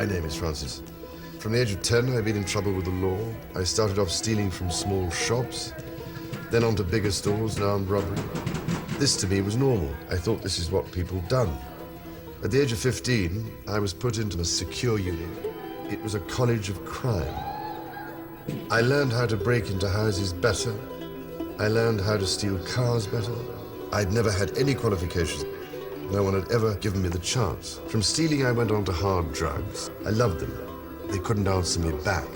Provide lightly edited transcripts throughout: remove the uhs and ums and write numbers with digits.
My name is Francis. From the age of 10, I've been in trouble with the law. I started off stealing from small shops, then on to bigger stores and armed robbery. This to me was normal. I thought this is what people done. At the age of 15, I was put into a secure unit. It was a college of crime. I learned how to break into houses better. I learned how to steal cars better. I'd never had any qualifications. No one had ever given me the chance. From stealing, I went on to hard drugs. I loved them. They couldn't answer me back.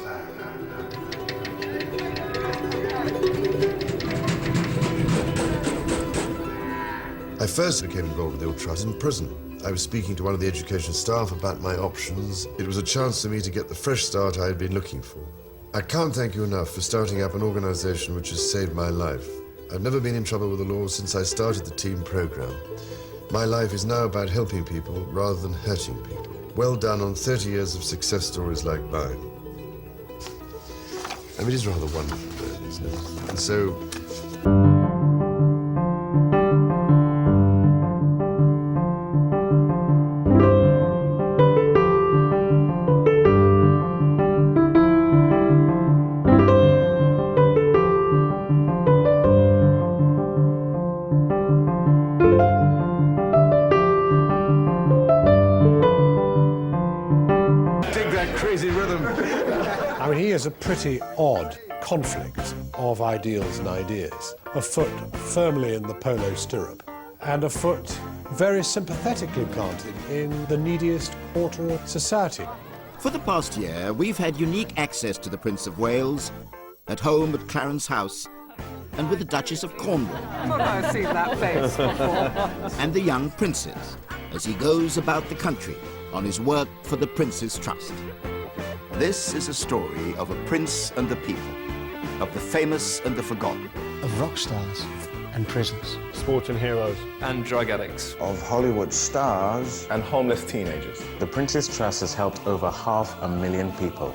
I first became involved with the old trust in prison. I was speaking to one of the education staff about my options. It was a chance for me to get the fresh start I had been looking for. I can't thank you enough for starting up an organization which has saved my life. I've never been in trouble with the law since I started the team program. My life is now about helping people rather than hurting people. Well done on 30 years of success stories like mine. I mean, it is rather wonderful, isn't it? And so... crazy rhythm. I mean, he is a pretty odd conflict of ideals and ideas. A foot firmly in the polo stirrup, and a foot very sympathetically planted in the neediest quarter of society. For the past year, we've had unique access to the Prince of Wales, at home at Clarence House, and with the Duchess of Cornwall. I thought I'd seen that face before. And the young princes, as he goes about the country on his work for the Prince's Trust. This is a story of a prince and the people, of the famous and the forgotten. Of rock stars and prisons. Sporting heroes. And drug addicts. Of Hollywood stars. And homeless teenagers. The Prince's Trust has helped over 500,000 people,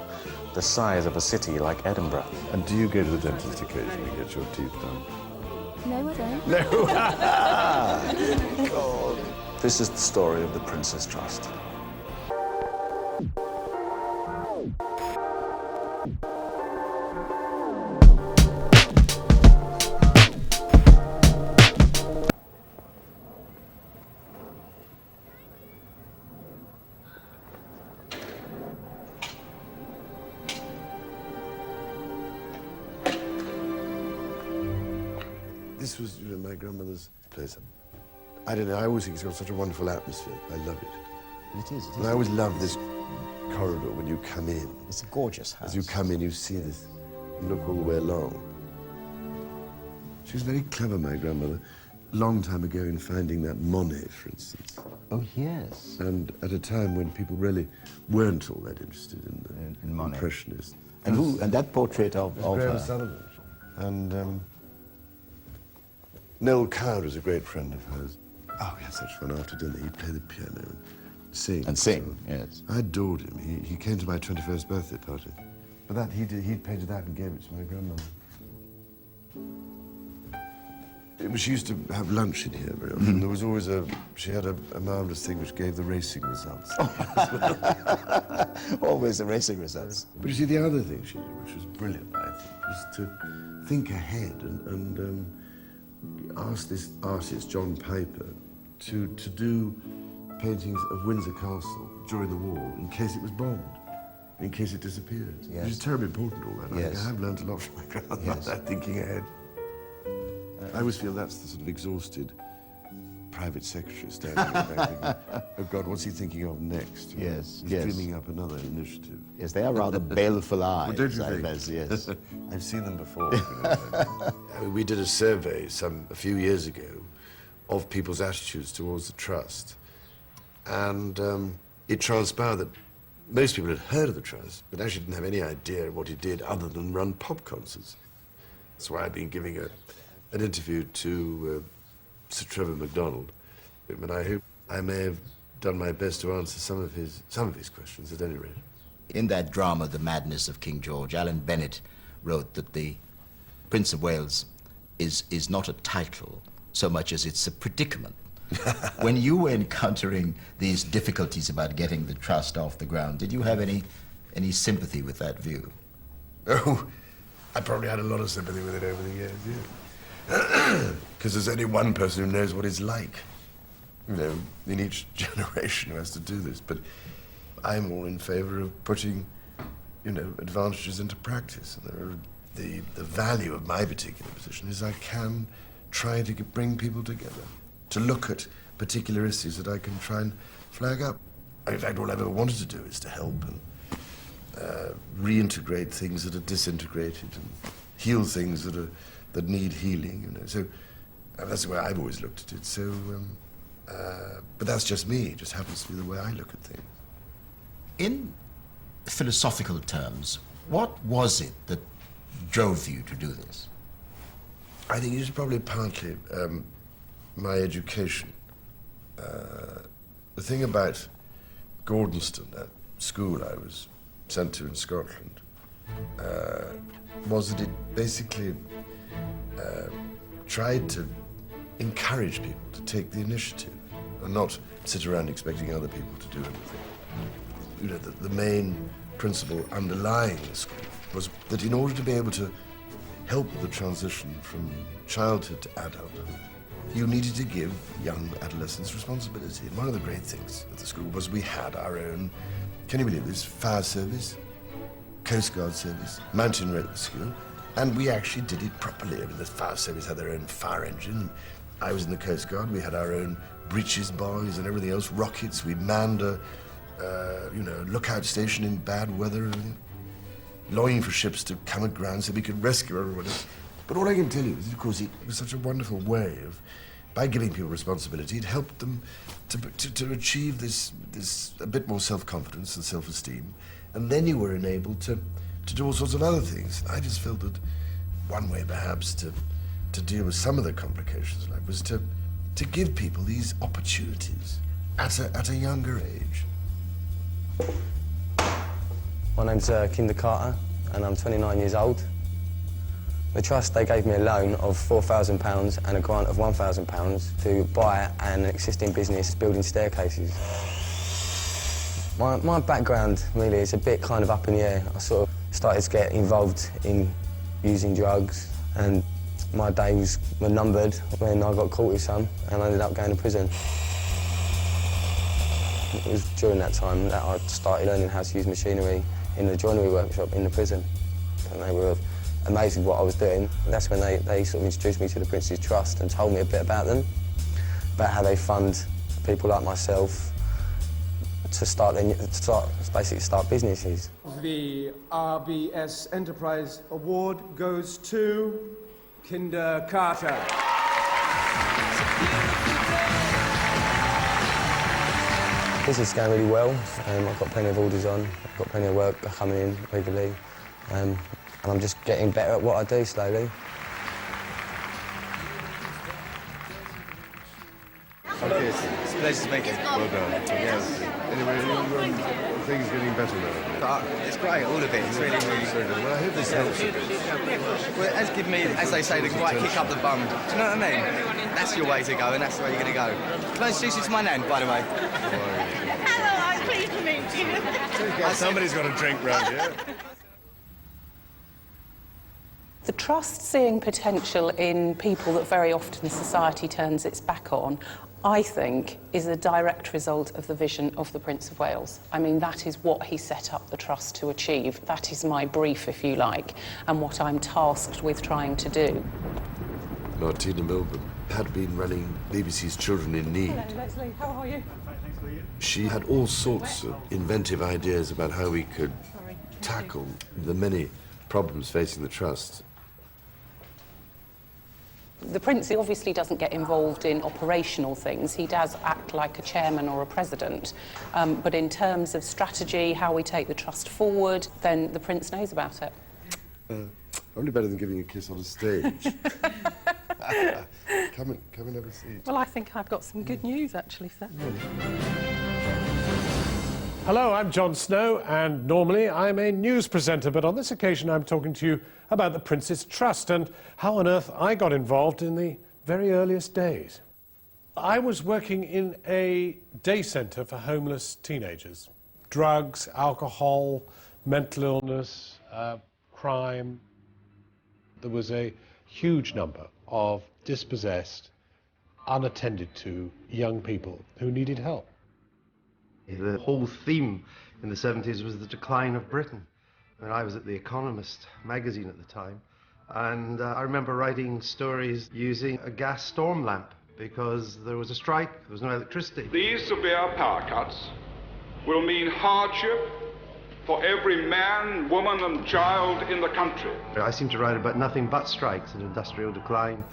the size of a city like Edinburgh. And do you go to the dentist occasionally and get your teeth done? No, I don't. No. God. This is the story of the Prince's Trust. This was my grandmother's place. I don't know, I always think it's got such a wonderful atmosphere. I love it. It is. And I always love this corridor when you come in. It's a gorgeous house. As you come in, you see this, you look all the way along. She was very clever, my grandmother. Long time ago in finding that Monet, for instance. Oh, yes. And at a time when people really weren't all that interested in Monet. Impressionists. And that portrait of Graham her? Sullivan. And Noel Coward was a great friend of hers. Oh, we had such fun after dinner. He'd play the piano and sing. And sing, yes. I adored him. He came to my 21st birthday party. But that, he'd painted that and gave it to my grandmother. She used to have lunch in here very often. There was always she had a marvellous thing which gave the racing results. Always the racing results. But you see, the other thing she did, which was brilliant, I think, was to think ahead and ask this artist, John Piper, to do paintings of Windsor Castle during the war in case it was bombed, in case it disappeared. Yes. Which is terribly important, all that. Yes. I have learned a lot from my grandmother about that, thinking ahead. I always feel that's the sort of exhausted private secretary standing in the back thinking, oh God, what's he thinking of next? Yes, He's dreaming up another initiative. Yes, they are rather baleful eyes. Well, don't you think? Yes. I've seen them before. We did a survey a few years ago of people's attitudes towards the Trust. And it transpired that most people had heard of the Trust, but actually didn't have any idea of what it did other than run pop concerts. That's why I've been giving an interview to Sir Trevor MacDonald, and I hope I may have done my best to answer some of his questions, at any rate. In that drama, The Madness of King George, Alan Bennett wrote that the Prince of Wales is not a title so much as it's a predicament. When you were encountering these difficulties about getting the trust off the ground, did you have any sympathy with that view? Oh, I probably had a lot of sympathy with it over the years, yeah. Because there's only one person who knows what it's like, you know, in each generation who has to do this. But I'm all in favor of putting, you know, advantages into practice. And the value of my particular position is I can try to bring people together, to look at particular issues that I can try and flag up. In fact, all I've ever wanted to do is to help and reintegrate things that are disintegrated and heal things that need healing, you know. So that's the way I've always looked at it. So, but that's just me. It just happens to be the way I look at things. In philosophical terms, what was it that drove you to do this? I think it was probably partly my education. The thing about Gordonston, that school I was sent to in Scotland, was that it basically tried to encourage people to take the initiative and not sit around expecting other people to do everything. You know, the main principle underlying the school was that in order to be able to help the transition from childhood to adulthood, you needed to give young adolescents responsibility. And one of the great things at the school was we had our own, can you believe this, fire service, Coast Guard service, mountain rescue, and we actually did it properly. I mean, the fire service had their own fire engine. I was in the Coast Guard. We had our own breeches boys and everything else, rockets. We manned a, you know, lookout station in bad weather, longing for ships to come aground so we could rescue everybody. But all I can tell you is, of course, it was such a wonderful way of, by giving people responsibility, it helped them to achieve this a bit more self-confidence and self-esteem. And then you were enabled to do all sorts of other things. I just felt that one way, perhaps, to deal with some of the complications of life was to give people these opportunities at a younger age. My name's Kinder Carter, and I'm 29 years old. The Trust, they gave me a loan of £4,000 and a grant of £1,000 to buy an existing business building staircases. My background really is a bit kind of up in the air. I sort of started to get involved in using drugs, and my days were numbered when I got caught with some and I ended up going to prison. It was during that time that I started learning how to use machinery in the joinery workshop in the prison. And they were amazed with what I was doing. And that's when they sort of introduced me to the Prince's Trust and told me a bit about them, about how they fund people like myself to basically start businesses. The RBS Enterprise Award goes to Kinder Carter. Business is going really well. I've got plenty of orders on. I've got plenty of work coming in regularly. And I'm just getting better at what I do slowly. Okay, it's a pleasure to meet you. Well done. Yes. Anyway, things getting better now. It's great, all of it. It's really, really good. Well, I hope this helps a bit. Well, it has given me, as they say, the right kick up the bum. Do you know what I mean? That's your way to go, and that's the way you're going to go. Can I introduce you to my nan, by the way? Hello, I'm pleased to meet you. Somebody's got a drink round here. The Trust seeing potential in people that very often society turns its back on, I think, is a direct result of the vision of the Prince of Wales. I mean, that is what he set up the Trust to achieve. That is my brief, if you like, and what I'm tasked with trying to do. Martina Milburn had been running BBC's Children in Need. Hello, Leslie. How are you? She had all sorts of inventive ideas about how we could tackle the many problems facing the Trust. The Prince obviously doesn't get involved in operational things. He does act like a chairman or a president. But in terms of strategy, how we take the Trust forward, then the Prince knows about it. Only better than giving a kiss on a stage. Come and have a seat. Well, I think I've got some good news, actually, sir. Hello, I'm Jon Snow, and normally I'm a news presenter, but on this occasion I'm talking to you about the Prince's Trust and how on earth I got involved in the very earliest days. I was working in a day centre for homeless teenagers. Drugs, alcohol, mental illness, crime. There was a huge number of dispossessed, unattended to young people who needed help. The whole theme in the 70s was the decline of Britain. And I was at The Economist magazine at the time, and I remember writing stories using a gas storm lamp because there was a strike, there was no electricity. These severe power cuts will mean hardship for every man, woman and child in the country. I seem to write about nothing but strikes and industrial decline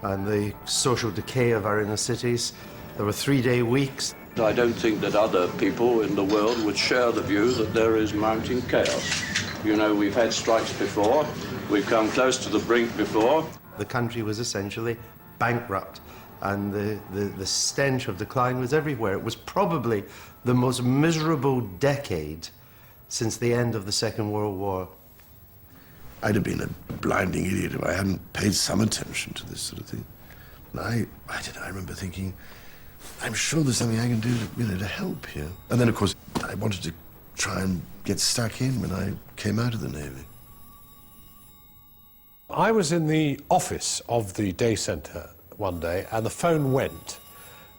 and the social decay of our inner cities. There were 3-day weeks. I don't think that other people in the world would share the view that there is mounting chaos. You know, we've had strikes before, we've come close to the brink before. The country was essentially bankrupt, and the stench of decline was everywhere. It was probably the most miserable decade since the end of the Second World War. I'd have been a blinding idiot if I hadn't paid some attention to this sort of thing. And I don't know, I remember thinking, I'm sure there's something I can do to help here. And then, of course, I wanted to try and get stuck in when I came out of the Navy. I was in the office of the day centre one day, and the phone went,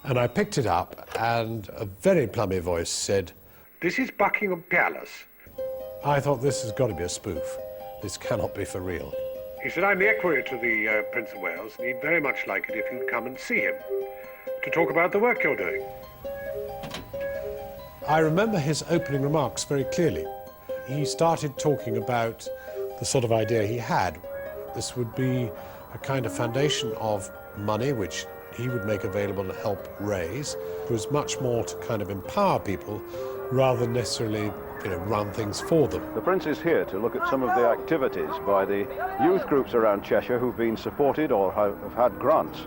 and I picked it up, and a very plummy voice said, "This is Buckingham Palace." I thought, this has got to be a spoof. This cannot be for real. He said, "I'm the equerry to the Prince of Wales, and he'd very much like it if you'd come and see him to talk about the work you're doing." I remember his opening remarks very clearly. He started talking about the sort of idea he had. This would be a kind of foundation of money which he would make available to help raise. It was much more to kind of empower people rather than necessarily, run things for them. The Prince is here to look at some of the activities by the youth groups around Cheshire who've been supported or have had grants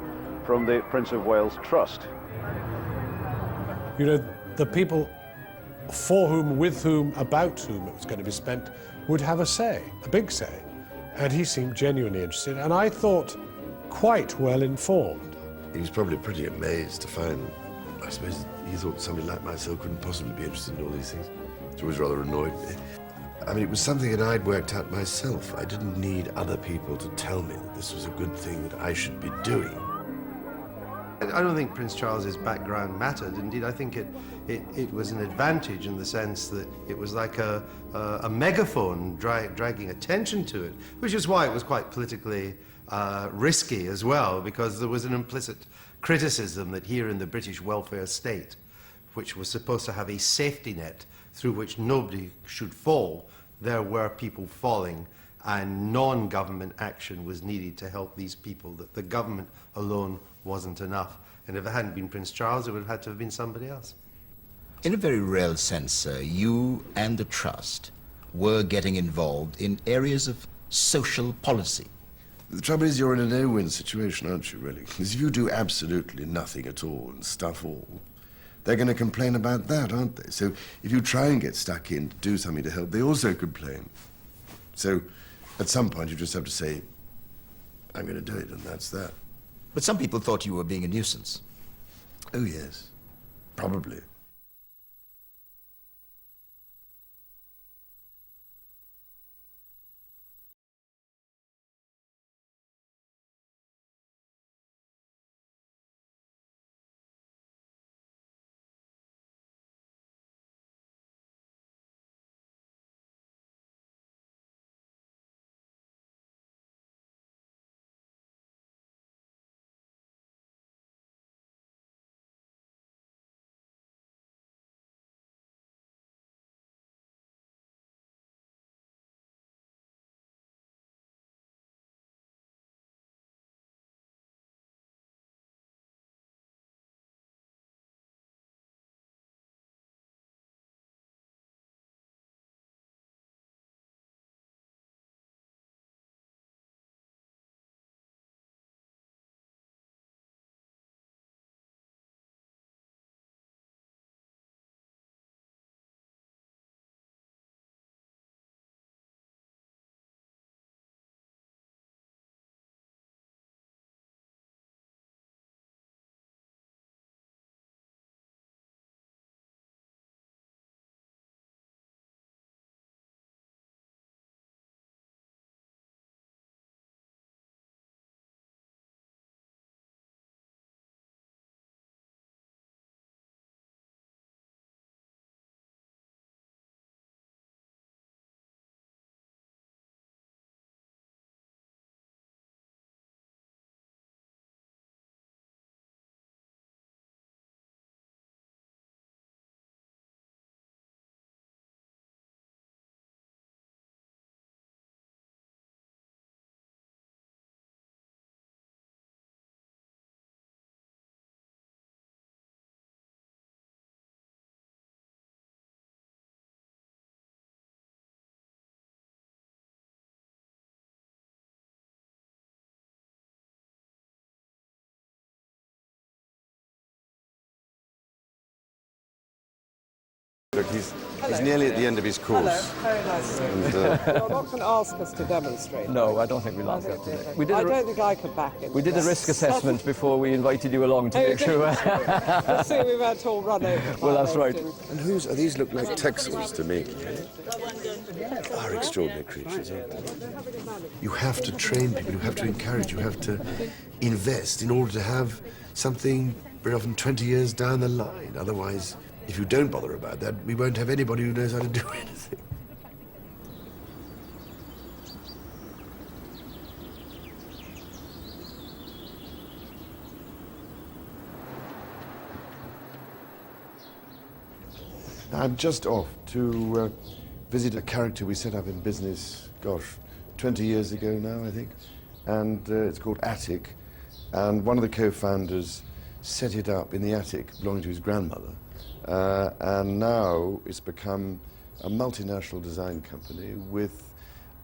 from the Prince of Wales Trust. The people for whom, with whom, about whom it was going to be spent would have a say, a big say. And he seemed genuinely interested, and I thought quite well informed. He was probably pretty amazed to find, I suppose, he thought somebody like myself couldn't possibly be interested in all these things. It always rather annoyed me. I mean, it was something that I'd worked out myself. I didn't need other people to tell me that this was a good thing that I should be doing. I don't think Prince Charles's background mattered. Indeed, I think it was an advantage in the sense that it was like a megaphone dragging attention to it, which is why it was quite politically risky as well, because there was an implicit criticism that here in the British welfare state, which was supposed to have a safety net through which nobody should fall, there were people falling, and non-government action was needed to help these people, that the government alone wasn't enough. And if it hadn't been Prince Charles, it would have had to have been somebody else. In a very real sense, sir, you and the Trust were getting involved in areas of social policy. The trouble is you're in a no-win situation, aren't you, really? Because if you do absolutely nothing at all and stuff all, they're going to complain about that, aren't they? So if you try and get stuck in to do something to help, they also complain. So at some point you just have to say, I'm going to do it, and that's that. But some people thought you were being a nuisance. Oh, yes. Probably. Look, he's nearly at the end of his course. Hello, very nice. And, You're not going to ask us to demonstrate. No, I don't think we'll ask that today. I don't think I could back it. We did a risk assessment before we invited you along to make sure. Let's see, we've had to all run over. Well, that's right. And these look like Texels to me. Are extraordinary creatures, aren't they? You have to train people, you have to encourage, you have to invest in order to have something very often 20 years down the line. Otherwise, if you don't bother about that, we won't have anybody who knows how to do anything. I'm just off to visit a character we set up in business, gosh, 20 years ago now, I think. And it's called Attic. And one of the co-founders set it up in the attic belonging to his grandmother. And now it's become a multinational design company with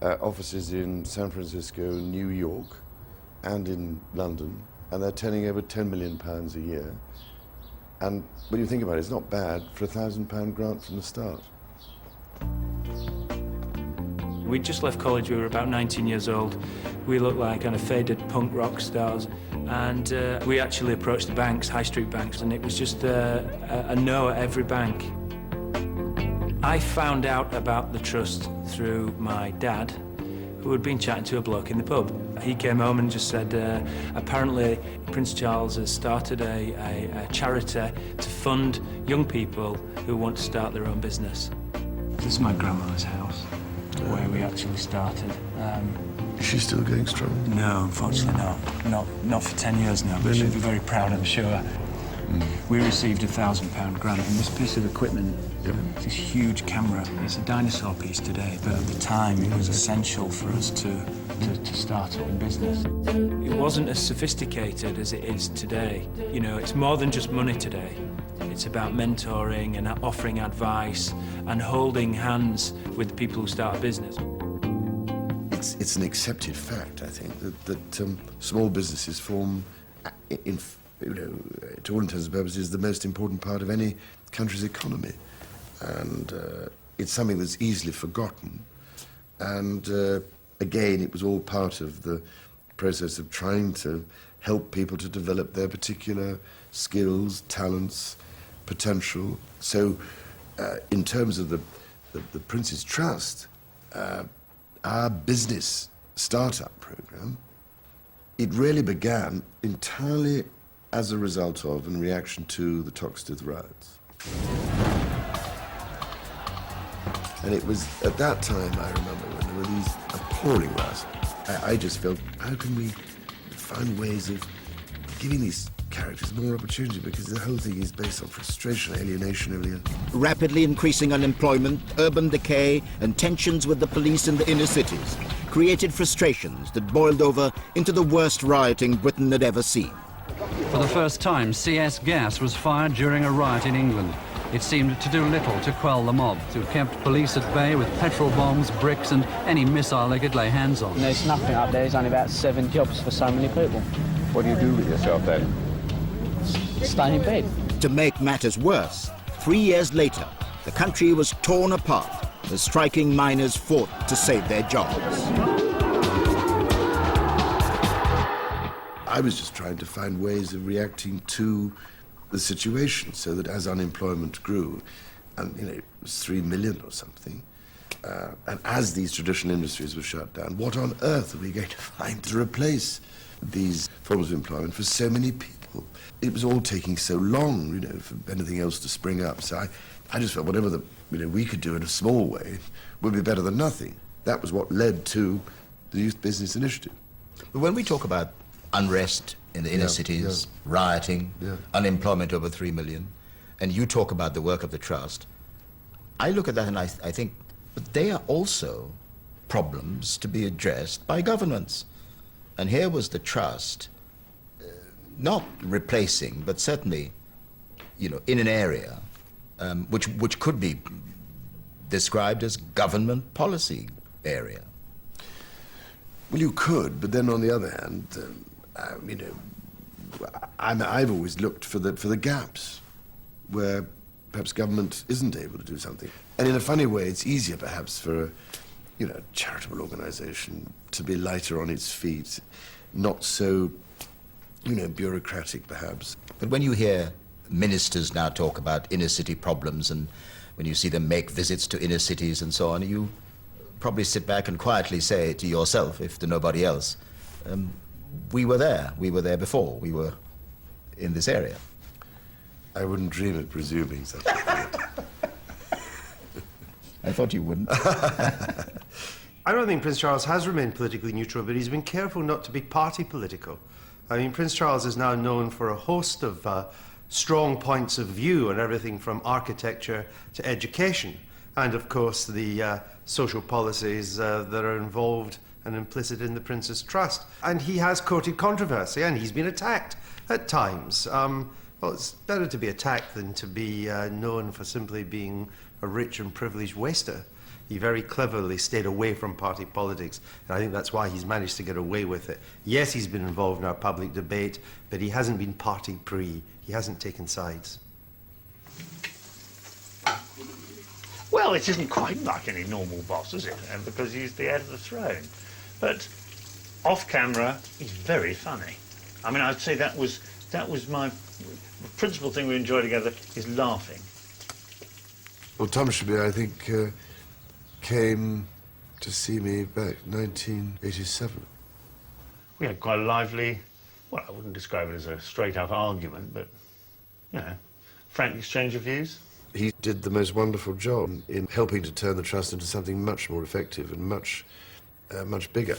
offices in San Francisco, New York, and in London. And they're turning over £10 million a year. And when you think about it, it's not bad for a £1,000 grant from the start. We just left college, we were about 19 years old. We looked like kind of faded punk rock stars. And we actually approached the banks, high street banks, and it was just a no at every bank. I found out about the trust through my dad, who had been chatting to a bloke in the pub. He came home and just said, apparently Prince Charles has started a charity to fund young people who want to start their own business. This is my grandmother's house, where we actually started. Is she still going strong? No, unfortunately not. Not for 10 years now, but she'll be very proud, I'm sure. We received a £1,000 grant, and this piece of equipment, this huge camera, it's a dinosaur piece today, but at the time it was essential for us to start up in business. It wasn't as sophisticated as it is today. You know, it's more than just money today. It's about mentoring and offering advice and holding hands with the people who start a business. It's an accepted fact, I think, that small businesses form, to all intents and purposes, the most important part of any country's economy. And it's something that's easily forgotten. And again, it was all part of the process of trying to help people to develop their particular skills, talents, potential. So in terms of the Prince's Trust, our business startup program, it really began entirely as a result of and reaction to the Toxteth riots. And it was at that time, I remember, when there were these appalling riots, I just felt, how can we find ways of giving these characters more opportunity, because the whole thing is based on frustration, alienation, everything. Rapidly increasing unemployment, urban decay, and tensions with the police in the inner cities created frustrations that boiled over into the worst rioting Britain had ever seen. For the first time, CS gas was fired during a riot in England. It seemed to do little to quell the mob, who kept police at bay with petrol bombs, bricks, and any missile they could lay hands on. There's nothing up there. There's only about 7 jobs for so many people. What do you do with yourself then? Stay in bed. To make matters worse, 3 years later, the country was torn apart as striking miners fought to save their jobs. I was just trying to find ways of reacting to the situation so that as unemployment grew, and it was 3 million or something, and as these traditional industries were shut down, what on earth are we going to find to replace these forms of employment for so many people? It was all taking so long, for anything else to spring up. So I just felt whatever we could do in a small way would be better than nothing. That was what led to the Youth Business Initiative. But when we talk about unrest in the inner cities, rioting, unemployment over 3 million, and you talk about the work of the Trust, I look at that and I think, but they are also problems to be addressed by governments. And here was the Trust, not replacing, but certainly, in an area which could be described as government policy area. Well, you could, but then on the other hand, I've always looked for the gaps where perhaps government isn't able to do something. And in a funny way, it's easier perhaps for a, charitable organisation to be lighter on its feet, not so, bureaucratic perhaps. But when you hear ministers now talk about inner city problems, and when you see them make visits to inner cities and so on, you probably sit back and quietly say to yourself, if to nobody else, we were there before, we were in this area. I wouldn't dream of presuming such a thing. I thought you wouldn't. I don't think Prince Charles has remained politically neutral, but he's been careful not to be party political. I mean, Prince Charles is now known for a host of strong points of view on everything from architecture to education, and of course the social policies that are involved and implicit in the Prince's Trust. And he has courted controversy, and he's been attacked at times. Well, it's better to be attacked than to be known for simply being a rich and privileged waster. He very cleverly stayed away from party politics, and I think that's why he's managed to get away with it. Yes, he's been involved in our public debate, but he hasn't been party-pre. He hasn't taken sides. Well, it isn't quite like any normal boss, is it? Because he's the head of the throne. But off camera, he's very funny. I mean, I'd say that was my principal thing we enjoy together, is laughing. Well, Tom Jubilee, I think, came to see me back in 1987. We had quite a lively, well, I wouldn't describe it as a straight-out argument, but, frank exchange of views. He did the most wonderful job in helping to turn the Trust into something much more effective and much bigger.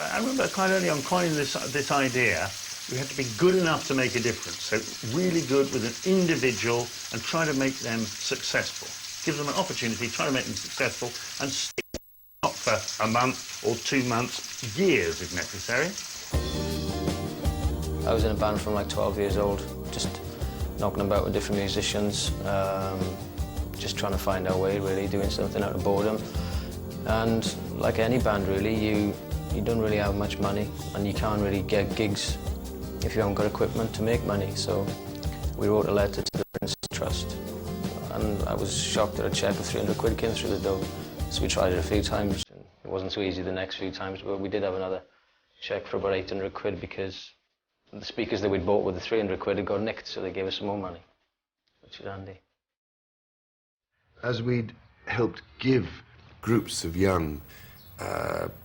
I remember quite early on coining this idea. We had to be good enough to make a difference, so really good with an individual and try to make them successful. Give them an opportunity, try to make them successful, and stick not for a month or 2 months, years if necessary. I was in a band from like 12 years old, just knocking about with different musicians, just trying to find our way, really, doing something out of boredom. And like any band, really, you don't really have much money, and you can't really get gigs if you haven't got equipment to make money. So we wrote a letter to the Prince's Trust, and I was shocked that a cheque of 300 quid came through the door. So we tried it a few times, and it wasn't so easy the next few times, but we did have another cheque for about 800 quid because the speakers that we'd bought with the 300 quid had got nicked, so they gave us some more money, which was handy. As we'd helped give groups of young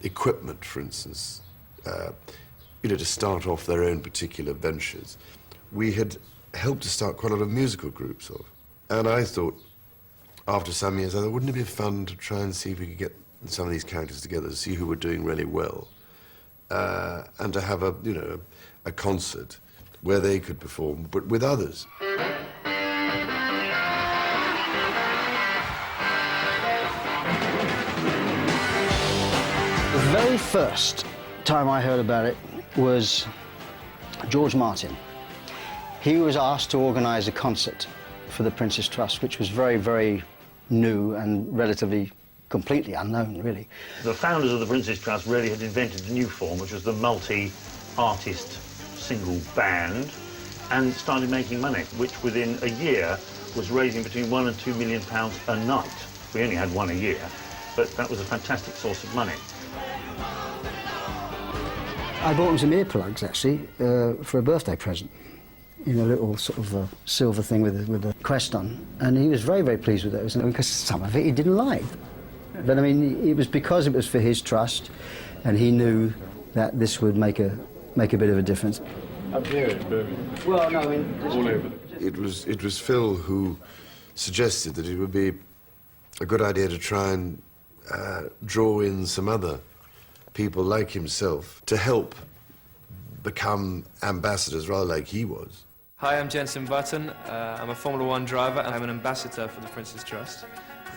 equipment, for instance, to start off their own particular ventures, we had helped to start quite a lot of musical groups of. And I thought, after some years, I thought, wouldn't it be fun to try and see if we could get some of these characters together to see who were doing really well, and to have a concert where they could perform, but with others. The very first time I heard about it was George Martin. He was asked to organise a concert for the Prince's Trust, which was very, very new and relatively completely unknown, really. The founders of the Prince's Trust really had invented a new form, which was the multi-artist single band, and started making money, which within a year was raising between £1 and £2 million a night. We only had one a year, but that was a fantastic source of money. I bought him some earplugs, actually, for a birthday present. A little sort of a silver thing with a crest on. And he was very, very pleased with those, because some of it he didn't like. But, I mean, it was because it was for his trust, and he knew that this would make a bit of a difference. Up here it's booming. Well, no, I mean... all over. It was Phil who suggested that it would be a good idea to try and draw in some other people like himself to help become ambassadors, rather like he was. Hi, I'm Jensen Button. I'm a Formula One driver and I'm an ambassador for the Prince's Trust.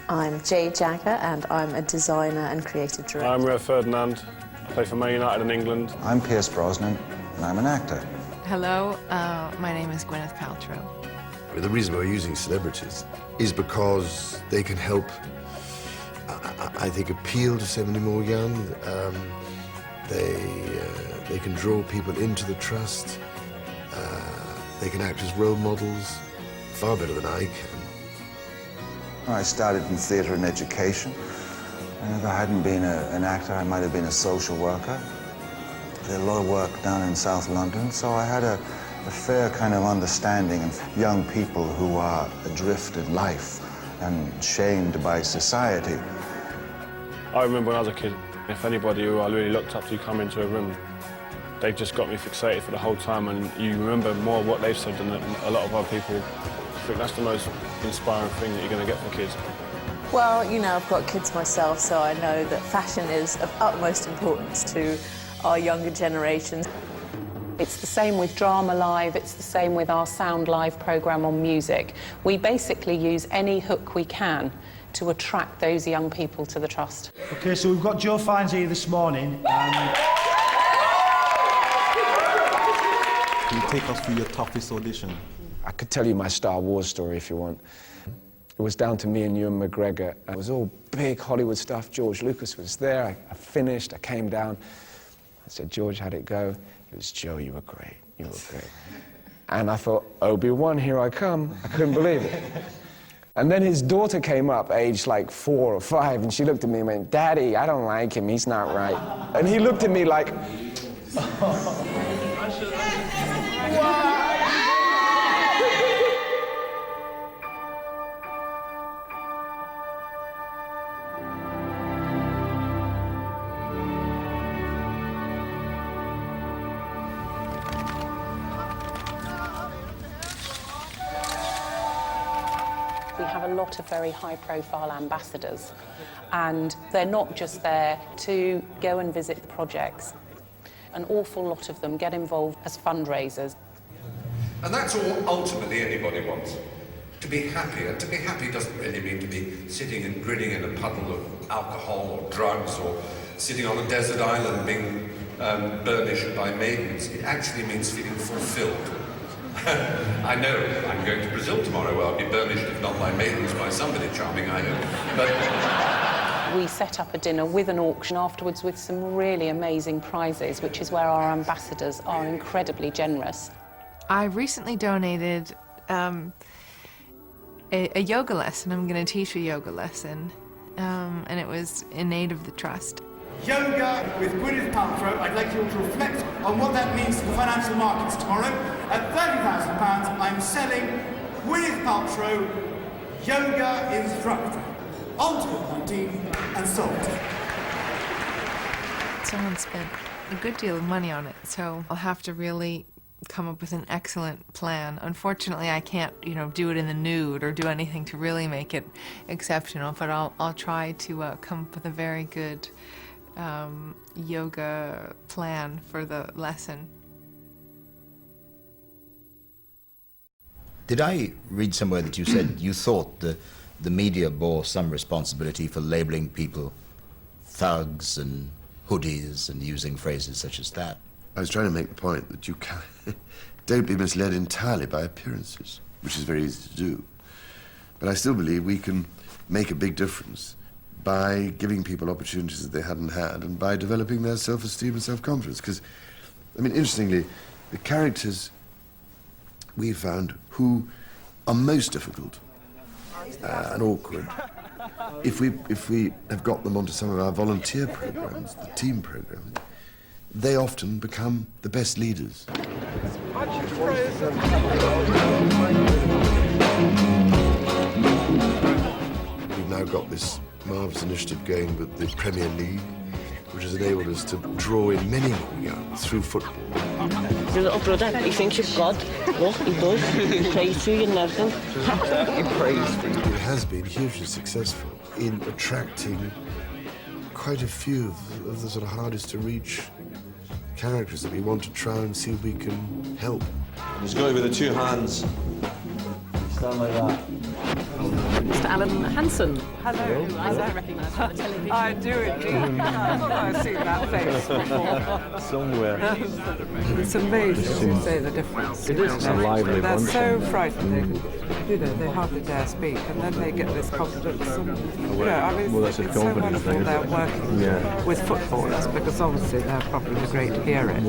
I'm Jay Jagger and I'm a designer and creative director. I'm Rio Ferdinand. I play for Man United in England. I'm Pierce Brosnan and I'm an actor. Hello, my name is Gwyneth Paltrow. The reason we're using celebrities is because they can help, I think, appeal to so many more young. They can draw people into the trust. They can act as role models far better than I can. I started in theatre and education. And if I hadn't been an actor, I might have been a social worker. I did a lot of work down in South London, so I had a fair kind of understanding of young people who are adrift in life and shamed by society. I remember when I was a kid, if anybody who I really looked up to come into a room, they just got me fixated for the whole time, and you remember more what they've said than a lot of other people. I think that's the most inspiring thing that you're going to get from kids. Well, you know, I've got kids myself, so I know that fashion is of utmost importance to our younger generations. It's the same with Drama Live, it's the same with our Sound Live programme on music. We basically use any hook we can to attract those young people to the Trust. OK, so we've got Joe Fiennes here this morning. Can you take us through your toughest audition? I could tell you my Star Wars story if you want. It was down to me and Ewan McGregor. It was all big Hollywood stuff. George Lucas was there. I finished, I came down. I said, George, how'd it go? He was, Joe, you were great, you were great. And I thought, Obi-Wan, here I come. I couldn't believe it. And then his daughter came up, aged like 4 or 5, and she looked at me and went, Daddy, I don't like him, he's not right. And he looked at me like, We have a lot of very high-profile ambassadors, and they're not just there to go and visit the projects. An awful lot of them get involved as fundraisers. And that's all ultimately anybody wants, to be happy. And to be happy doesn't really mean to be sitting and grinning in a puddle of alcohol or drugs or sitting on a desert island being burnished by maidens. It actually means feeling fulfilled. I know, I'm going to Brazil tomorrow where I'll be burnished, if not by maidens, by somebody charming, I hope. But We set up a dinner with an auction afterwards with some really amazing prizes, which is where our ambassadors are incredibly generous. I recently donated a yoga lesson. I'm going to teach a yoga lesson, and it was in aid of the Trust. Yoga with Gwyneth Paltrow. I'd like you all to reflect on what that means to the financial markets tomorrow. At £30,000, I'm selling Gwyneth Paltrow Yoga Instructor. On to COVID-19 and sold. Someone spent a good deal of money on it, so I'll have to really come up with an excellent plan. Unfortunately, I can't, do it in the nude or do anything to really make it exceptional, but I'll try to come up with a very good yoga plan for the lesson. Did I read somewhere that you said you thought the media bore some responsibility for labeling people thugs and hoodies and using phrases such as that? I was trying to make the point that you don't be misled entirely by appearances, which is very easy to do. But I still believe we can make a big difference by giving people opportunities that they hadn't had and by developing their self-esteem and self-confidence. Because, interestingly, the characters we found who are most difficult and awkward, if we have got them onto some of our volunteer programs, the team programs, they often become the best leaders. We've now got this marvellous initiative going with the Premier League, which has enabled us to draw in many more young through football. Your little brother, he thinks you've God. Look, he does. He prays to you and everything. He prays to you. It has been hugely successful in attracting quite a few of the sort of hardest to reach characters that we want to try and see if we can help. He's got it with the two hands. Stand like that. Mr. Alan Hansen. Hello. I don't recognise from the television. I do indeed. I've seen that face before. Somewhere. It's amazing to say the difference. It is. It's a lively They're bunch. so frightened, they hardly dare speak, and then they get this confidence. Well, that's a it's so confidence wonderful thing, they're isn't it? working Yeah. with footballers, because obviously they're probably great to hear it.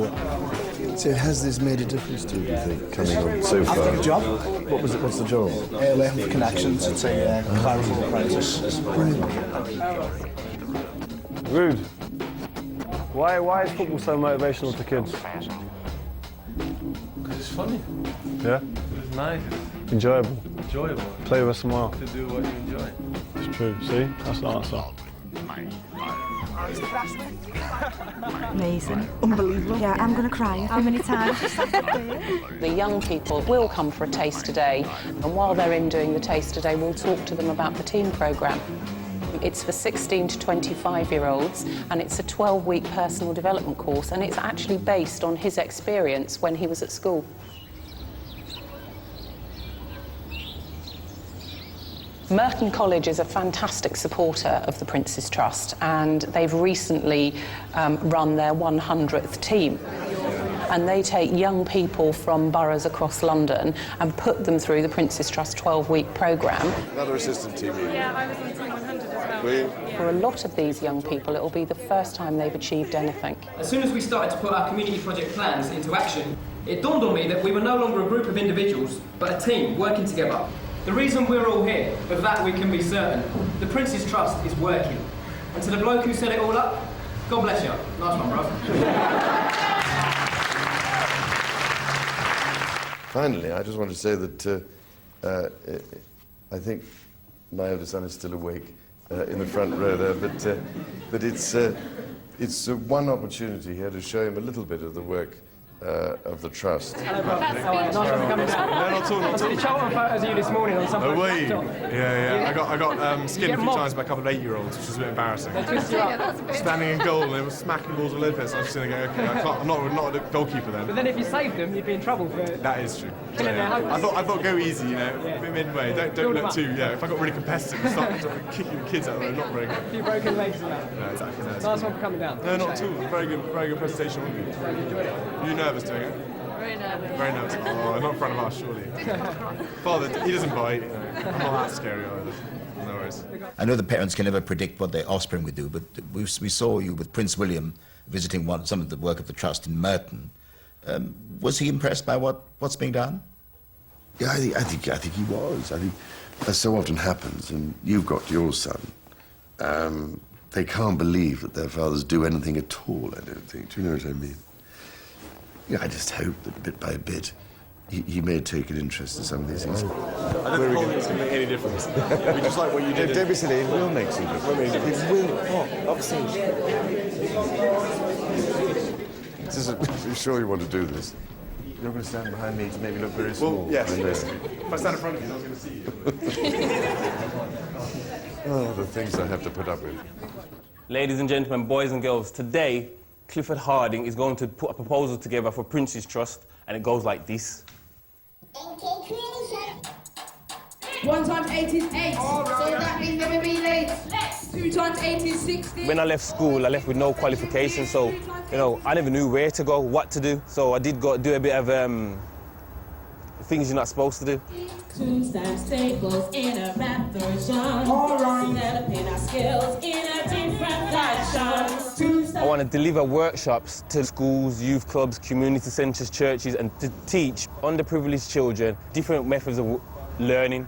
So has this made a difference to you, do you think, coming on so far? I've got a job. What's the job? Working for Connections. It's a clerical apprentice. Rude. Why is football so motivational to kids? Because it's funny. Yeah? It's nice. Enjoyable. Enjoyable. Play with a smile. To do what you enjoy. It's true. See? That's the answer. Amazing. Unbelievable. Yeah, I'm going to cry. How many times? The young people will come for a taste today, and while they're in doing the taste today, we'll talk to them about the team programme. It's for 16 to 25-year-olds, and it's a 12-week personal development course, and it's actually based on his experience when he was at school. Merton College is a fantastic supporter of the Prince's Trust, and they've recently run their 100th team. And they take young people from boroughs across London and put them through the Prince's Trust 12-week programme. Another assistant team leader. Yeah, I was on Team 100 as well. Were you? For a lot of these young people, it'll be the first time they've achieved anything. As soon as we started to put our community project plans into action, it dawned on me that we were no longer a group of individuals, but a team working together. The reason we're all here, of that we can be certain, the Prince's Trust is working. And to the bloke who set it all up, God bless you. Nice one, bro. Finally, I just want to say that I think my eldest son is still awake in the front row there, but it's one opportunity here to show him a little bit of the work of the Trust. Hello, bro. Nice one for coming down. No, not at all, not at all. I took photos of you this morning on some Oh, were you? laptop. Yeah. I got skinned a few mobbed? times by a couple of 8-year-olds, which was a bit embarrassing. They twist you up. Standing in goal and they were smacking balls all over the place. I was just going to go, okay, I can't, I'm not a goalkeeper then. But then if you saved them, you'd be in trouble for... That is true. Killing their hopes. I thought go easy, you know, midway. Don't Build 'em look up. too. Yeah, if I got really competitive and start kicking the kids out there, not very good. A few broken legs and that. No, exactly. Nice one for coming down. No, not at all. Very good presentation. Wasn't it? Enjoyed it. Were you nervous doing it? Very nervous. Very nervous. Oh, not in front of us, surely. Father, he doesn't bite. You know. I'm not that scary either. No worries. I know the parents can never predict what their offspring would do, but we saw you with Prince William visiting some of the work of the Trust in Merton. Was he impressed by what's being done? Yeah, I think he was. I think, as so often happens, and you've got your son, they can't believe that their fathers do anything at all, I don't think. Do you know what I mean? Yeah, I just hope that bit by bit he may take an interest in some of these things. I don't think it's going to make any difference. We just like what you did. Don't be silly, it will make some difference. It will. Oh, obviously. Are you sure you want to do this? You're going to stand behind me to make me look very small. Well, yes. If I stand in front of you, I was going to see you. Oh, the things I have to put up with. Ladies and gentlemen, boys and girls, today Clifford Harding is going to put a proposal together for Prince's Trust, and it goes like this. 1 times 8 is 8, so that means never be late. 2 times 8 is 16. When I left school, I left with no qualifications, so, you know, I never knew where to go, what to do, so I did go do a bit of things you're not supposed to do. 2 times tables in a rap version. Developing our skills in a different fashion. I want to deliver workshops to schools, youth clubs, community centres, churches, and to teach underprivileged children different methods of learning.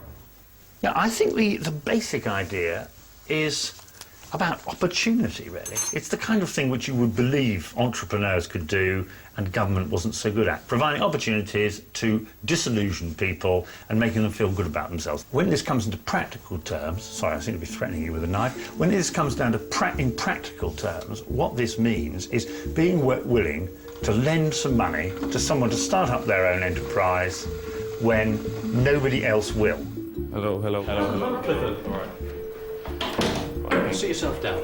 Yeah, I think the basic idea is about opportunity, really. It's the kind of thing which you would believe entrepreneurs could do and government wasn't so good at, providing opportunities to disillusion people and making them feel good about themselves. When this comes into practical terms, sorry, I seem to be threatening you with a knife, when this comes down to in practical terms, what this means is being willing to lend some money to someone to start up their own enterprise when nobody else will. Hello. Clifford. All right. Sit yourself down.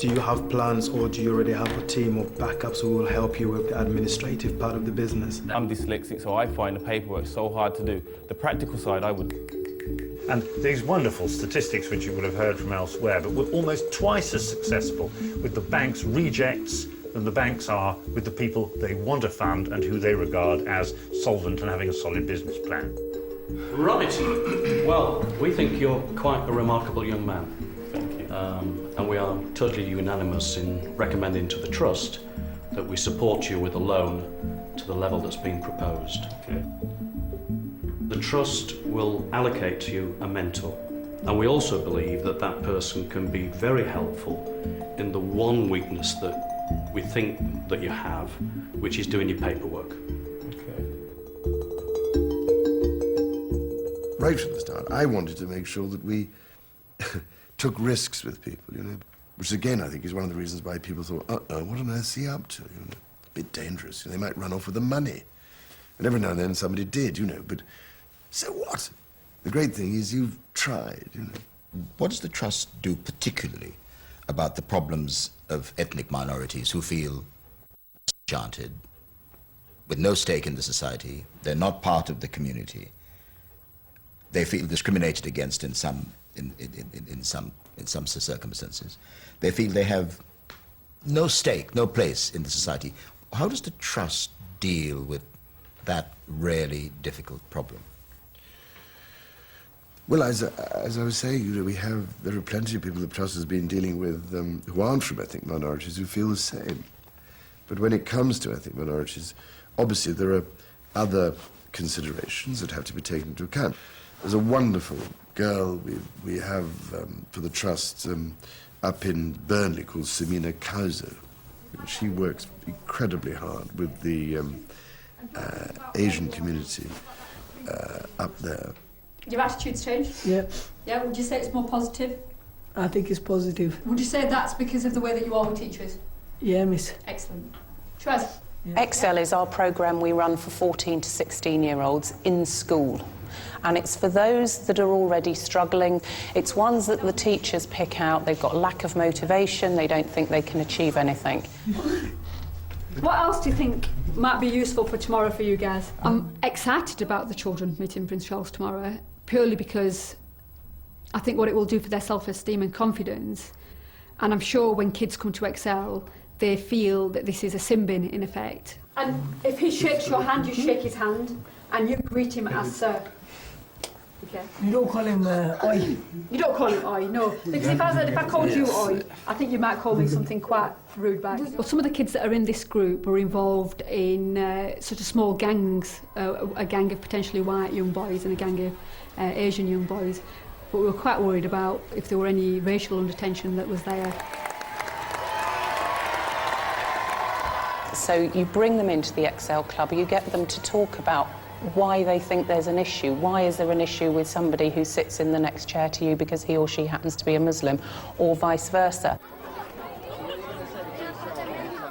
Do you have plans, or do you already have a team of backups who will help you with the administrative part of the business? I'm dyslexic, so I find the paperwork so hard to do. The practical side, I would. And these wonderful statistics which you would have heard from elsewhere, but we're almost twice as successful with the bank's rejects than the banks are with the people they want to fund and who they regard as solvent and having a solid business plan. Right. Well, we think you're quite a remarkable young man. Thank you. And we are totally unanimous in recommending to the Trust that we support you with a loan to the level that's been proposed. Okay. The Trust will allocate to you a mentor, and we also believe that that person can be very helpful in the one weakness that we think that you have, which is doing your paperwork. Right from the start, I wanted to make sure that we took risks with people, you know, which again I think is one of the reasons why people thought, what on earth is he up to? You know, a bit dangerous. You know, they might run off with the money. And every now and then somebody did, you know, but so what? The great thing is you've tried, you know. What does the Trust do particularly about the problems of ethnic minorities who feel enchanted, with no stake in the society, they're not part of the community, they feel discriminated against in some circumstances, they feel they have no stake, no place in the society? How does the Trust deal with that really difficult problem? Well, as I was saying, you know, there are plenty of people the Trust has been dealing with who aren't from ethnic minorities who feel the same. But when it comes to ethnic minorities, obviously there are other considerations that have to be taken into account. There's a wonderful girl we have for the Trust up in Burnley called Samina Kauser. She works incredibly hard with the Asian community up there. Your attitude's changed? Yeah. Yeah, would you say it's more positive? I think it's positive. Would you say that's because of the way that you are with teachers? Yeah, miss. Excellent. Trez? Excel is our programme we run for 14 to 16-year-olds in school. And it's for those that are already struggling. It's ones that the teachers pick out. They've got lack of motivation. They don't think they can achieve anything. What else do you think might be useful for tomorrow for you guys? I'm excited about the children meeting Prince Charles tomorrow, purely because I think what it will do for their self-esteem and confidence. And I'm sure when kids come to Excel, they feel that this is a sin bin, in effect. And if he shakes your hand, you shake his hand, and you greet him as sir. Okay. You don't call him Oi. You don't call him Oi, no. Because if I called you Oi, I think you might call me something quite rude back. Well, some of the kids that are in this group were involved in sort of small gangs, a gang of potentially white young boys and a gang of Asian young boys. But we were quite worried about if there were any racial undertension that was there. So you bring them into the Excel Club, you get them to talk about why they think there's an issue. Why is there an issue with somebody who sits in the next chair to you because he or she happens to be a Muslim, or vice versa?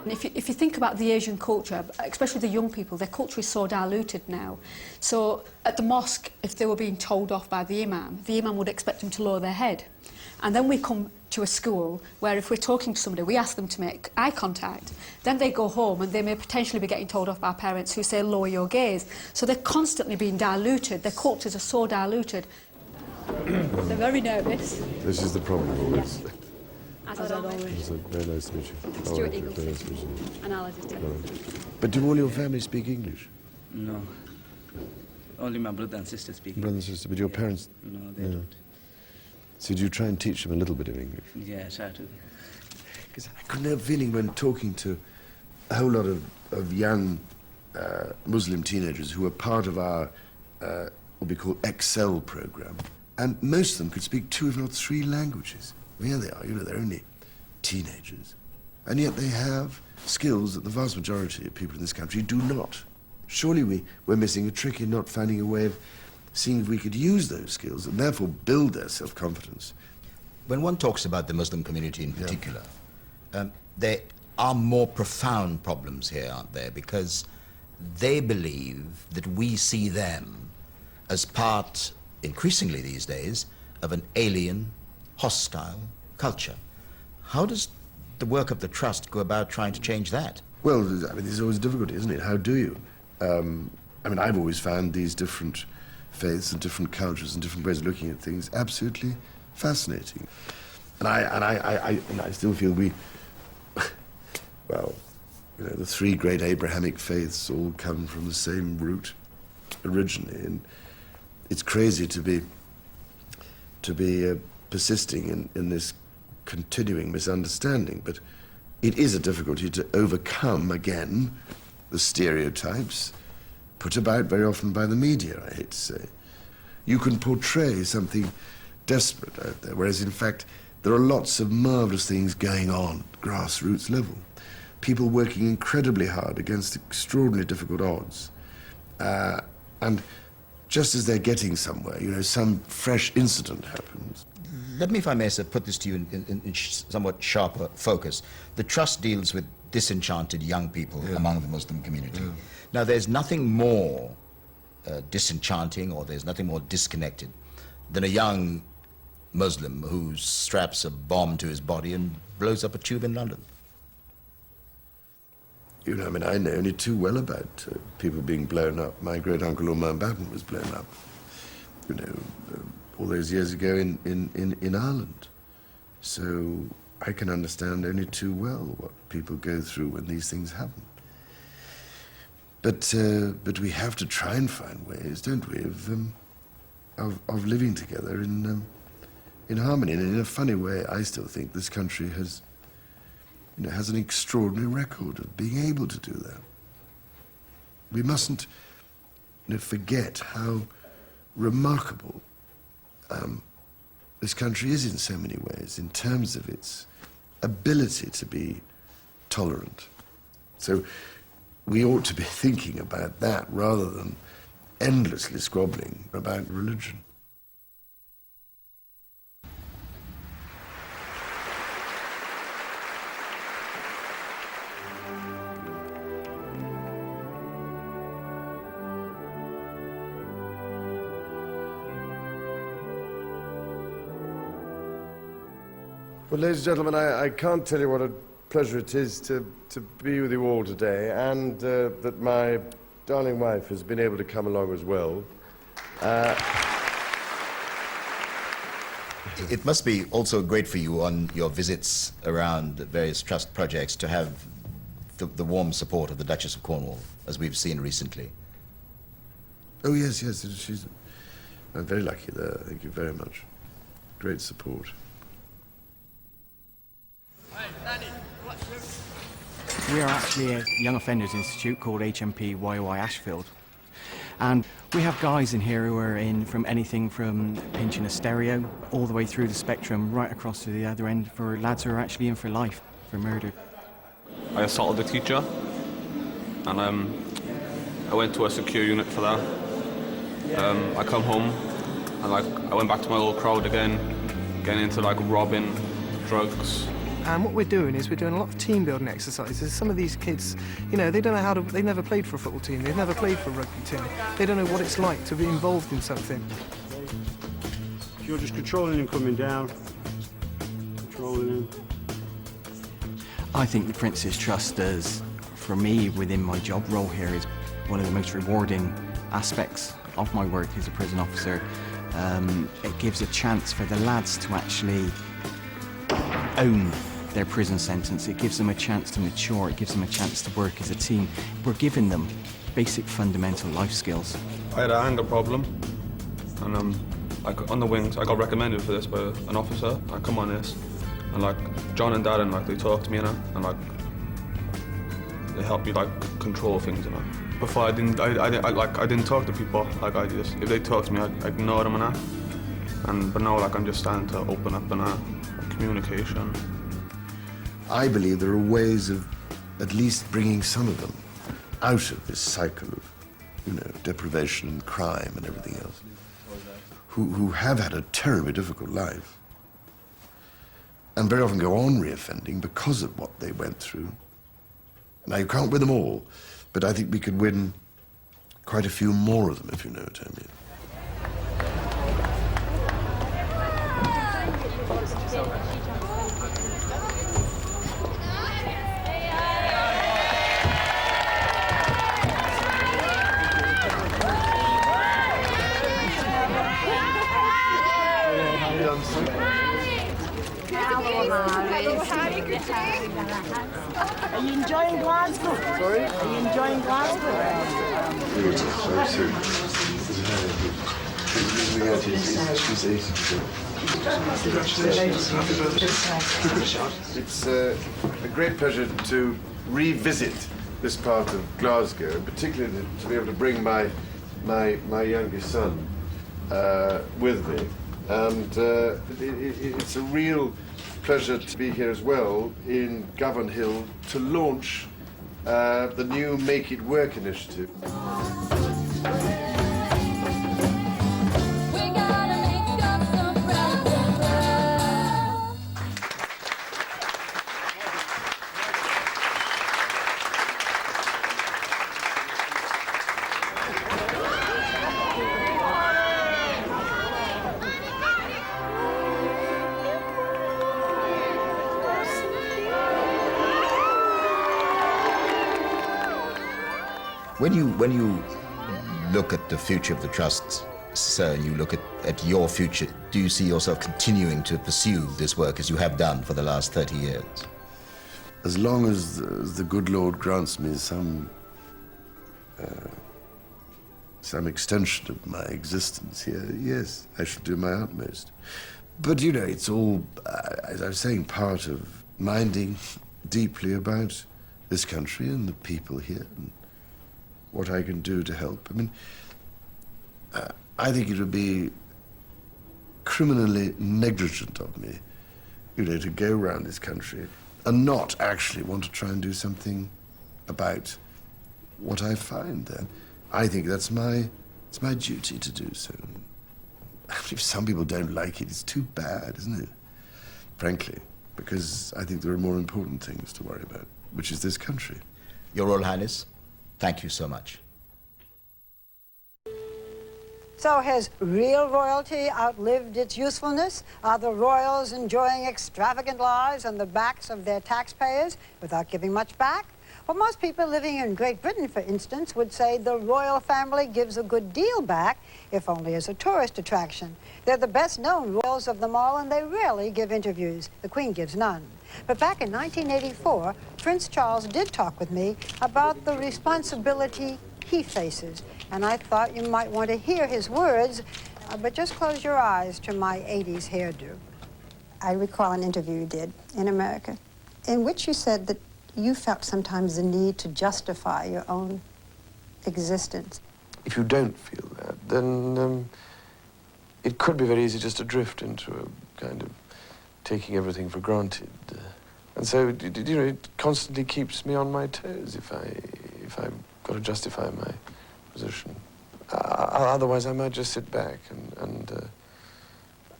If you think about the Asian culture, especially the young people, their culture is so diluted now. So at the mosque, if they were being told off by the imam would expect them to lower their head. And then we come to a school where if we're talking to somebody, we ask them to make eye contact. Then they go home and they may potentially be getting told off by parents who say, lower your gaze. So they're constantly being diluted. Their cultures are so diluted. They're very nervous. This is the problem always. Yes. As always. It's very nice to meet you. Stuart Very Eagleton. nice to meet you. And I'll edit it. But do all your family speak English? No. Only my brother and sister speak Brother and sister, but your parents? No, they don't. So do you try and teach them a little bit of English? Yeah, I try to. Because I couldn't help feeling when talking to a whole lot of young Muslim teenagers who are part of our what we call Excel program, and most of them could speak 2 if not 3 languages. Here they are, you know, they're only teenagers, and yet they have skills that the vast majority of people in this country do not. Surely we're missing a trick in not finding a way of seeing if we could use those skills and therefore build their self-confidence. When one talks about the Muslim community in particular, there are more profound problems here, aren't there? Because they believe that we see them as part, increasingly these days, of an alien, hostile culture. How does the work of the Trust go about trying to change that? Well, I mean, there's always a difficulty, isn't it? How do you? I mean, I've always found these different faiths and different cultures and different ways of looking at things absolutely fascinating. And I still feel well, you know, the 3 great Abrahamic faiths all come from the same root originally, and it's crazy to be persisting in this continuing misunderstanding. But It is a difficulty to overcome, again, the stereotypes put about very often by the media, I hate to say. You can portray something desperate out there, whereas in fact there are lots of marvellous things going on at grassroots level. People working incredibly hard against extraordinarily difficult odds. And just as they're getting somewhere, you know, some fresh incident happens. Let me, if I may, sir, put this to you in somewhat sharper focus. The Trust deals with disenchanted young people among the Muslim community. Now, there's nothing more disenchanting, or there's nothing more disconnected than a young Muslim who straps a bomb to his body and blows up a tube in London. You know, I mean, I know only too well about people being blown up. My great-uncle Mountbatten was blown up, you know, all those years ago in Ireland. So I can understand only too well what people go through when these things happen. But we have to try and find ways, don't we, of living together in harmony. And in a funny way, I still think this country has, you know, has an extraordinary record of being able to do that. We mustn't, you know, forget how remarkable this country is in so many ways, in terms of its ability to be tolerant. So we ought to be thinking about that rather than endlessly squabbling about religion. Well, ladies and gentlemen, I can't tell you what a pleasure it is to be with you all today, and that my darling wife has been able to come along as well. It must be also great for you on your visits around various trust projects to have the warm support of the Duchess of Cornwall, as we've seen recently. Oh, yes, I'm very lucky there. Thank you very much. Great support. We are actually a Young Offenders Institute called HMP YOI Ashfield. And we have guys in here who are in from anything from pinching a stereo all the way through the spectrum, right across to the other end, for lads who are actually in for life, for murder. I assaulted a teacher, and I went to a secure unit for that. I come home, and I went back to my old crowd again, getting into robbing, drugs. And what we're doing is we're doing a lot of team building exercises. Some of these kids, you know, they don't know how to, they've never played for a football team, they've never played for a rugby team. They don't know what it's like to be involved in something. You're just controlling him coming down, controlling him. I think the Prince's Trust does, for me, within my job role here, is one of the most rewarding aspects of my work as a prison officer. It gives a chance for the lads to actually own their prison sentence. It gives them a chance to mature. It gives them a chance to work as a team. We're giving them basic fundamental life skills. I had an anger problem, and on the wings, I got recommended for this by an officer. I come on this, and John and Dad, and they talk to me, and they help me control things, you know. Before I didn't talk to people. If they talk to me, I ignore them and that. But now I'm just starting to open up and communication. I believe there are ways of at least bringing some of them out of this cycle of, you know, deprivation and crime and everything else, who have had a terribly difficult life and very often go on reoffending because of what they went through. Now, you can't win them all, but I think we could win quite a few more of them, if you know what I mean. Are you enjoying Glasgow? Sorry? Are you enjoying Glasgow? Beautiful, so It's a great pleasure to revisit this part of Glasgow, particularly to be able to bring my youngest son with me. And it's a real pleasure to be here as well in Govan Hill to launch the new Make It Work initiative. When you look at the future of the trusts, sir, and you look at your future, do you see yourself continuing to pursue this work as you have done for the last 30 years? As long as the good Lord grants me some extension of my existence here, yes, I shall do my utmost. But, you know, it's all, as I was saying, part of minding deeply about this country and the people here and what I can do to help. I mean, I think it would be criminally negligent of me, you know, to go around this country and not actually want to try and do something about what I find there. I think it's my duty to do so. If some people don't like it, it's too bad, isn't it? Frankly, because I think there are more important things to worry about, which is this country. Your Royal Highness, thank you so much. So has real royalty outlived its usefulness? Are the royals enjoying extravagant lives on the backs of their taxpayers without giving much back? Well, most people living in Great Britain, for instance, would say the royal family gives a good deal back, if only as a tourist attraction. They're the best-known royals of them all, and they rarely give interviews. The Queen gives none. But back in 1984, Prince Charles did talk with me about the responsibility he faces, and I thought you might want to hear his words, but just close your eyes to my 80s hairdo. I recall an interview you did in America, in which you said that you felt sometimes the need to justify your own existence. If you don't feel that, then it could be very easy just to drift into a kind of taking everything for granted. And so, you know, it constantly keeps me on my toes if I've got to justify my position. Otherwise, I might just sit back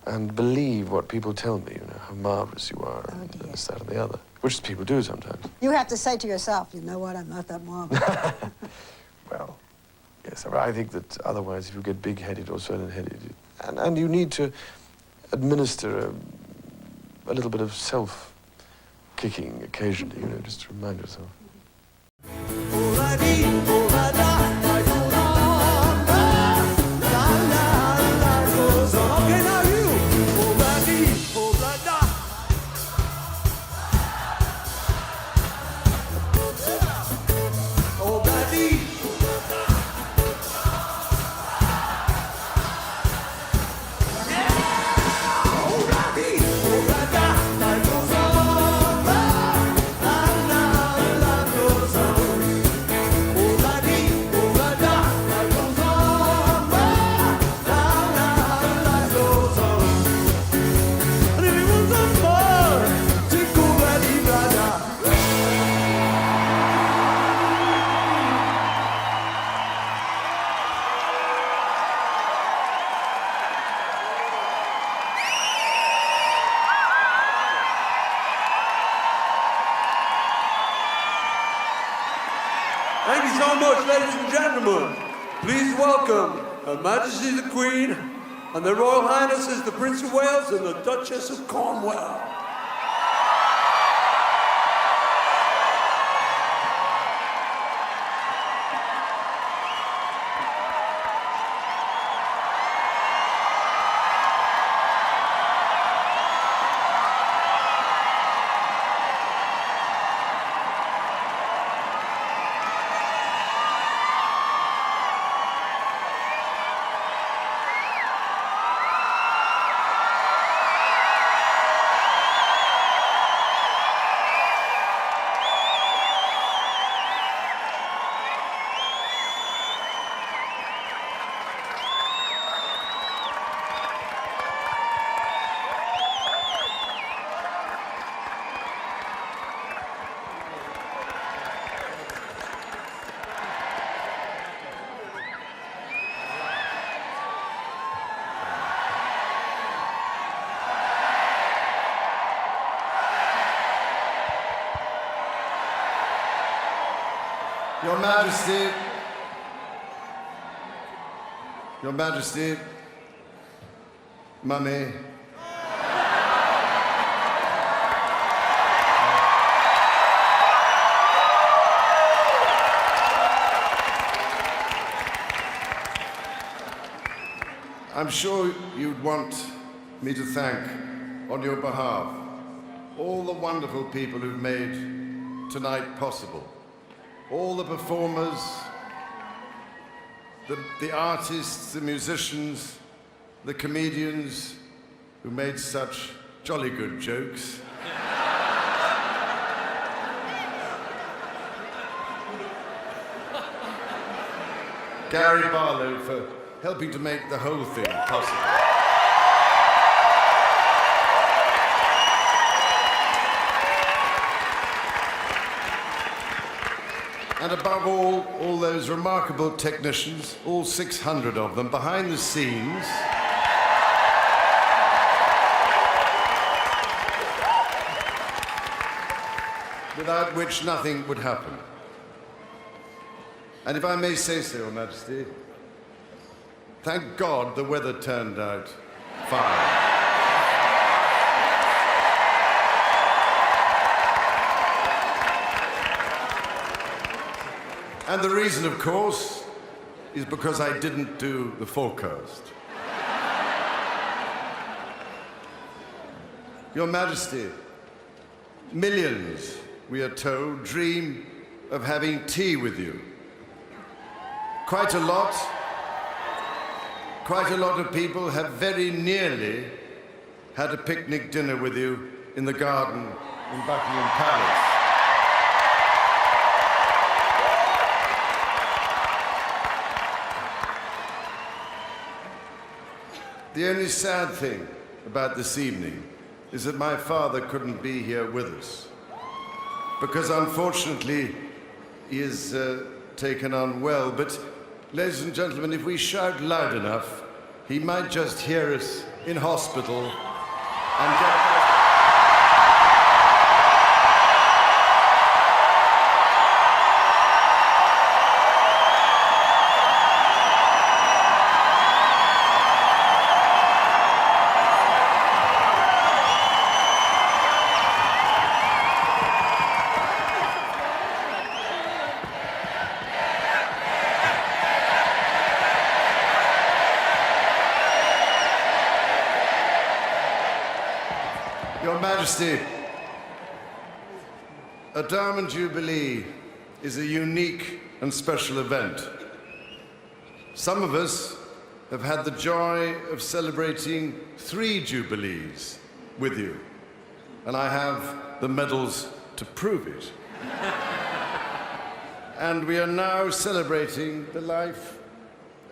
and believe what people tell me, you know, how marvelous you are, and this, that, and the other, which people do sometimes. You have to say to yourself, you know what, I'm not that marvelous. Well, yes, I think that otherwise, if you get big-headed or swollen-headed, and you need to administer a little bit of self-kicking occasionally, you know, just to remind yourself. Thank you so much, ladies and gentlemen. Please welcome Her Majesty the Queen and their Royal Highnesses the Prince of Wales and the Duchess of Cornwall. Your Majesty, Your Majesty, Mummy. I'm sure you'd want me to thank, on your behalf, all the wonderful people who've made tonight possible. All the performers, the artists, the musicians, the comedians who made such jolly good jokes. Gary Barlow for helping to make the whole thing possible. And above all those remarkable technicians, all 600 of them, behind the scenes, without which nothing would happen. And if I may say so, Your Majesty, thank God the weather turned out fine. And the reason, of course, is because I didn't do the forecast. Your Majesty, millions, we are told, dream of having tea with you. Quite a lot of people have very nearly had a picnic dinner with you in the garden in Buckingham Palace. The only sad thing about this evening is that my father couldn't be here with us, because unfortunately he is taken unwell. But, ladies and gentlemen, if we shout loud enough, he might just hear us in hospital and get... Your Majesty, a Diamond Jubilee is a unique and special event. Some of us have had the joy of celebrating 3 Jubilees with you, and I have the medals to prove it. And we are now celebrating the life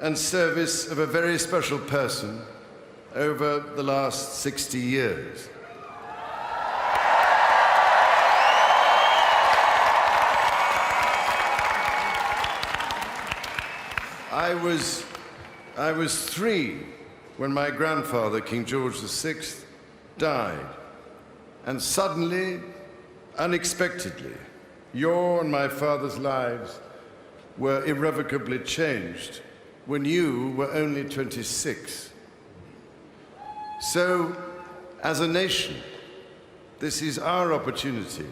and service of a very special person over the last 60 years. I was 3 when my grandfather, King George VI, died. And suddenly, unexpectedly, your and my father's lives were irrevocably changed when you were only 26. So, as a nation, this is our opportunity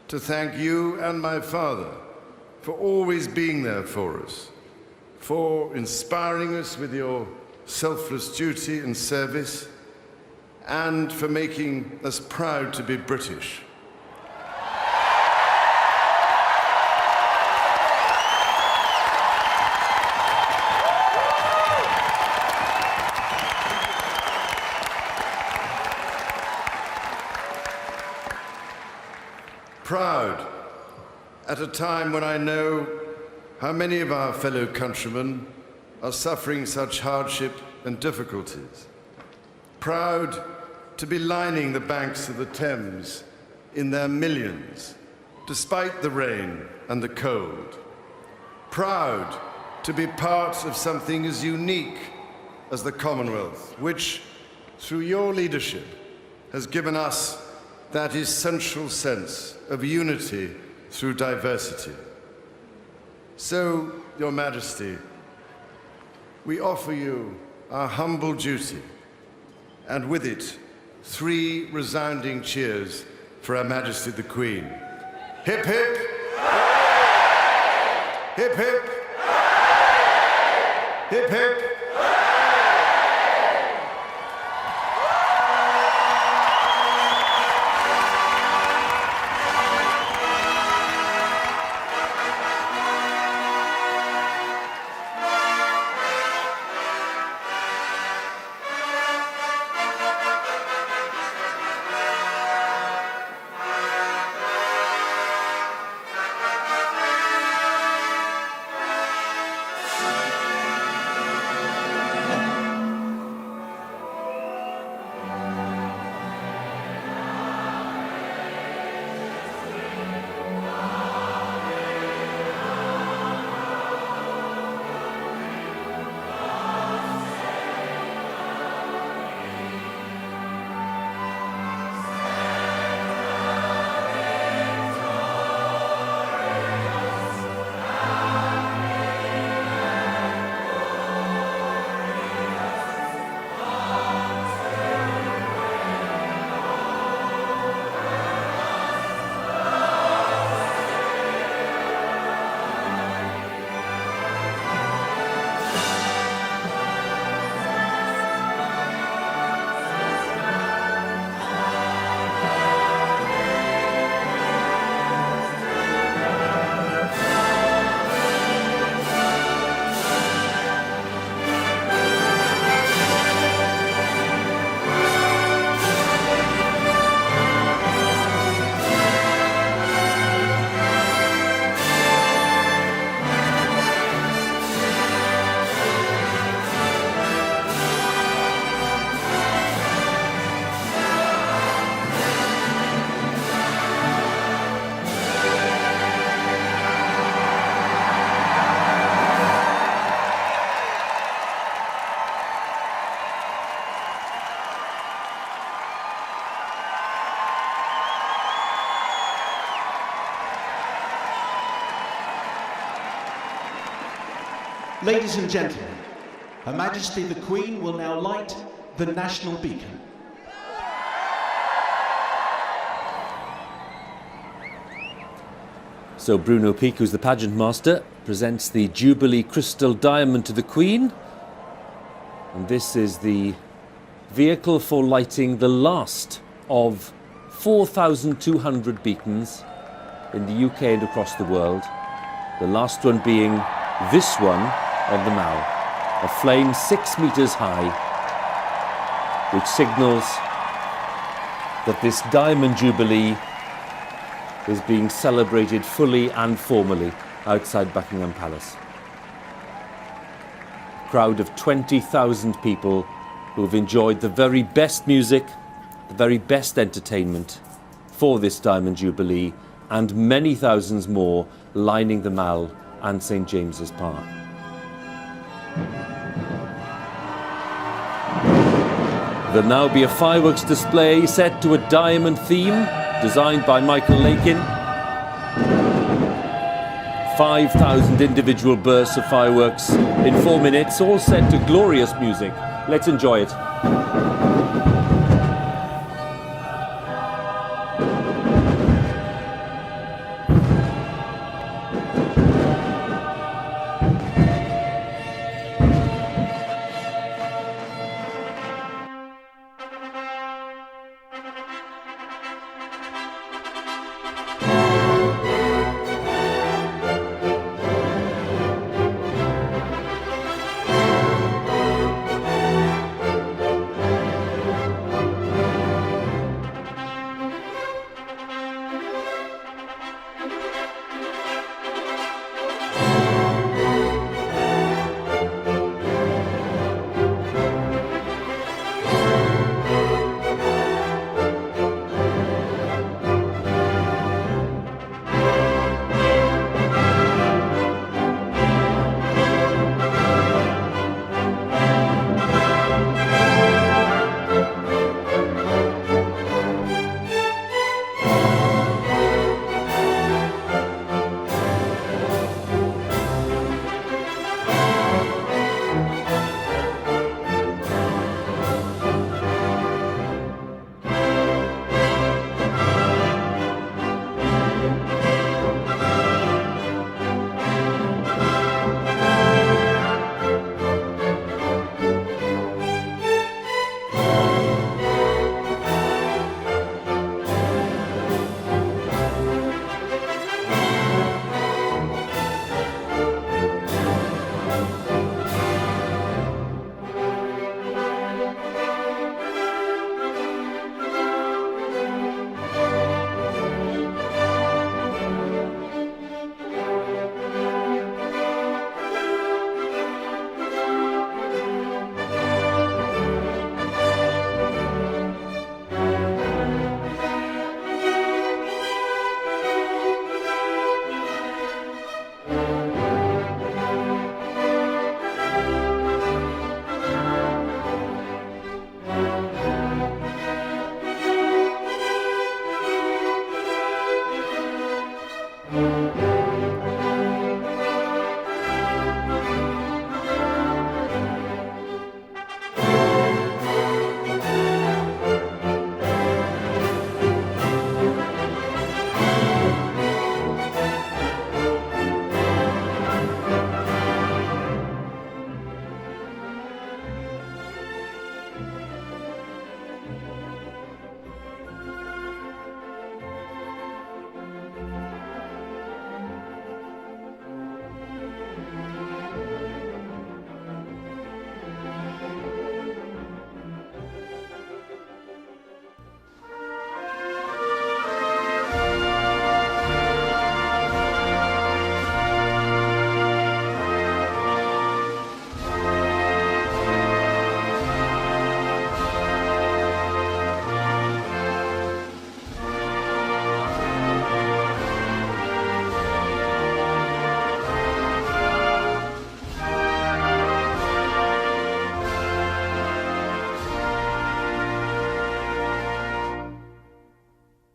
to thank you and my father for always being there for us, for inspiring us with your selfless duty and service, and for making us proud to be British. Proud at a time when I know how many of our fellow countrymen are suffering such hardship and difficulties. Proud to be lining the banks of the Thames in their millions, despite the rain and the cold. Proud to be part of something as unique as the Commonwealth, which, through your leadership, has given us that essential sense of unity through diversity. So, Your Majesty, we offer you our humble duty, and with it, 3 resounding cheers for Her Majesty the Queen. Hip hip! Hip hip! Hip hip! Ladies and gentlemen, Her Majesty the Queen will now light the national beacon. So Bruno Peake, who's the pageant master, presents the Jubilee Crystal Diamond to the Queen. And this is the vehicle for lighting the last of 4,200 beacons in the UK and across the world. The last one being this one on the Mall, a flame 6 meters high, which signals that this Diamond Jubilee is being celebrated fully and formally outside Buckingham Palace. A crowd of 20,000 people who've enjoyed the very best music, the very best entertainment for this Diamond Jubilee, and many thousands more lining the Mall and St James's Park. There'll now be a fireworks display set to a diamond theme designed by Michael Lakin. 5,000 individual bursts of fireworks in 4 minutes, all set to glorious music. Let's enjoy it.